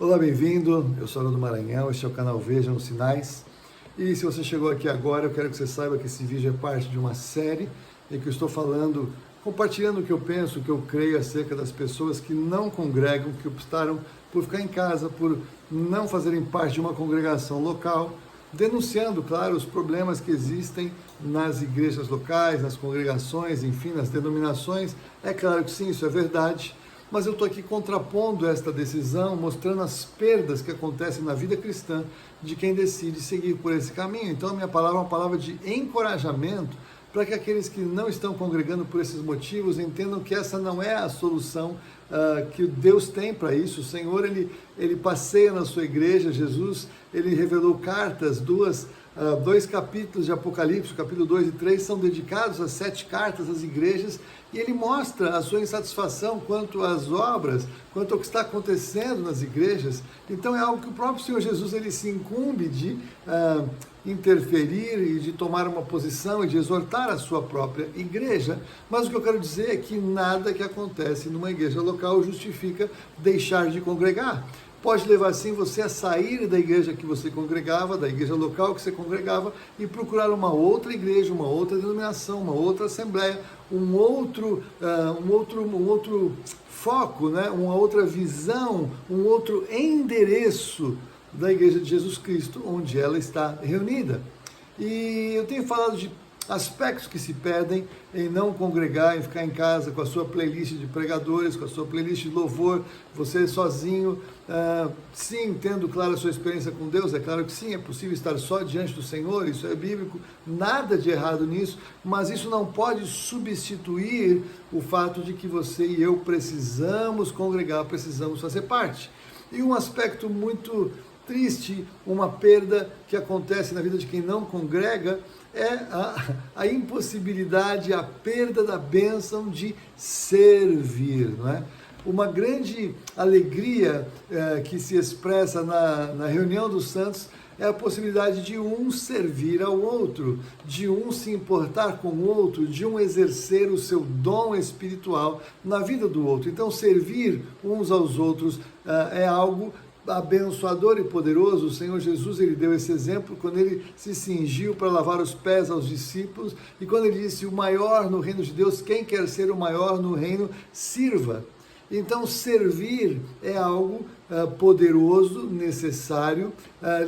Olá, bem-vindo. Eu sou Haroldo Maranhão, este é o canal Vejam os Sinais. E se você chegou aqui agora, eu quero que você saiba que esse vídeo é parte de uma série em que eu estou falando, compartilhando o que eu penso, o que eu creio acerca das pessoas que não congregam, que optaram por ficar em casa, por não fazerem parte de uma congregação local, denunciando, claro, os problemas que existem nas igrejas locais, nas congregações, enfim, nas denominações. É claro que sim, isso é verdade. Mas eu estou aqui contrapondo esta decisão, mostrando as perdas que acontecem na vida cristã de quem decide seguir por esse caminho. Então, a minha palavra é uma palavra de encorajamento para que aqueles que não estão congregando por esses motivos entendam que essa não é a solução que Deus tem para isso. O Senhor, ele passeia na sua igreja. Jesus, ele revelou cartas, dois capítulos de Apocalipse, capítulo 2 e 3, são dedicados às 7 cartas às igrejas, e ele mostra a sua insatisfação quanto às obras, quanto ao que está acontecendo nas igrejas. Então é algo que o próprio Senhor Jesus ele se incumbe de interferir e de tomar uma posição e de exortar a sua própria igreja. Mas o que eu quero dizer é que nada que acontece numa igreja local justifica deixar de congregar. Pode levar sim você a sair da igreja que você congregava, da igreja local que você congregava, e procurar uma outra igreja, uma outra denominação, uma outra assembleia, um outro foco, né? Uma outra visão, um outro endereço da igreja de Jesus Cristo, onde ela está reunida. E eu tenho falado de aspectos que se perdem em não congregar, em ficar em casa com a sua playlist de pregadores, com a sua playlist de louvor, você sozinho, sim, tendo claro a sua experiência com Deus. É claro que sim, é possível estar só diante do Senhor, isso é bíblico, nada de errado nisso, mas isso não pode substituir o fato de que você e eu precisamos congregar, precisamos fazer parte. E um aspecto muito triste, uma perda que acontece na vida de quem não congrega, é a impossibilidade, a perda da bênção de servir, não é? Uma grande alegria que se expressa na reunião dos santos é a possibilidade de um servir ao outro, de um se importar com o outro, de um exercer o seu dom espiritual na vida do outro. Então, servir uns aos outros é algo abençoador e poderoso. O Senhor Jesus, ele deu esse exemplo quando ele se cingiu para lavar os pés aos discípulos, e quando ele disse: o maior no reino de Deus, quem quer ser o maior no reino, sirva. Então, servir é algo poderoso, necessário,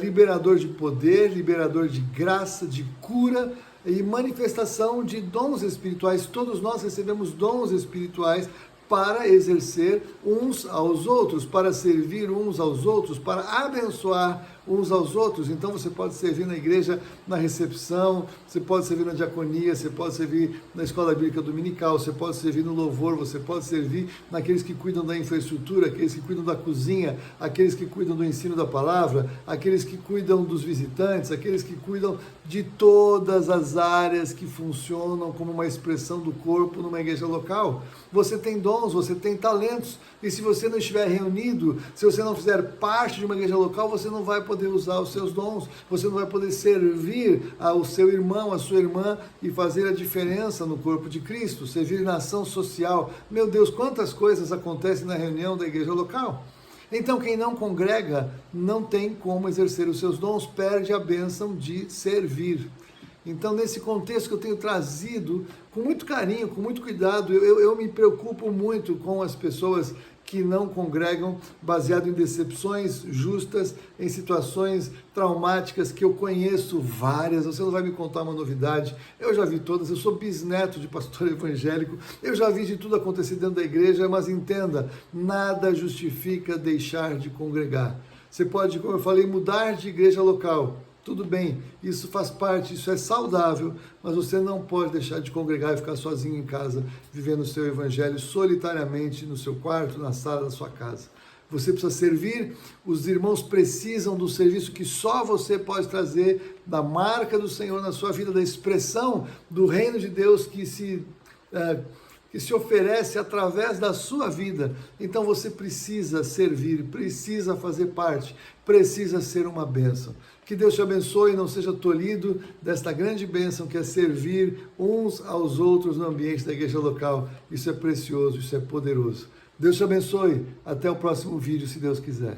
liberador de poder, liberador de graça, de cura e manifestação de dons espirituais. Todos nós recebemos dons espirituais para exercer uns aos outros, para servir uns aos outros, para abençoar uns aos outros. Então você pode servir na igreja, na recepção, você pode servir na diaconia, você pode servir na escola bíblica dominical, você pode servir no louvor, você pode servir naqueles que cuidam da infraestrutura, aqueles que cuidam da cozinha, aqueles que cuidam do ensino da palavra, aqueles que cuidam dos visitantes, aqueles que cuidam de todas as áreas que funcionam como uma expressão do corpo numa igreja local. Você tem dons, você tem talentos, e se você não estiver reunido, se você não fizer parte de uma igreja local, você não vai poder usar os seus dons, você não vai poder servir ao seu irmão, à sua irmã, e fazer a diferença no corpo de Cristo, servir na ação social. Meu Deus, quantas coisas acontecem na reunião da igreja local! Então, quem não congrega não tem como exercer os seus dons, perde a bênção de servir. Então, nesse contexto que eu tenho trazido, com muito carinho, com muito cuidado, eu me preocupo muito com as pessoas que não congregam, baseado em decepções justas, em situações traumáticas que eu conheço várias. Você não vai me contar uma novidade, eu já vi todas. Eu sou bisneto de pastor evangélico, eu já vi de tudo acontecer dentro da igreja, mas entenda, nada justifica deixar de congregar. Você pode, como eu falei, mudar de igreja local. Tudo bem, isso faz parte, isso é saudável, mas você não pode deixar de congregar e ficar sozinho em casa, vivendo o seu evangelho solitariamente no seu quarto, na sala da sua casa. Você precisa servir, os irmãos precisam do serviço que só você pode trazer, da marca do Senhor na sua vida, da expressão do reino de Deus que se oferece através da sua vida. Então você precisa servir, precisa fazer parte, precisa ser uma bênção. Que Deus te abençoe e não seja tolhido desta grande bênção que é servir uns aos outros no ambiente da igreja local. Isso é precioso, isso é poderoso. Deus te abençoe. Até o próximo vídeo, se Deus quiser.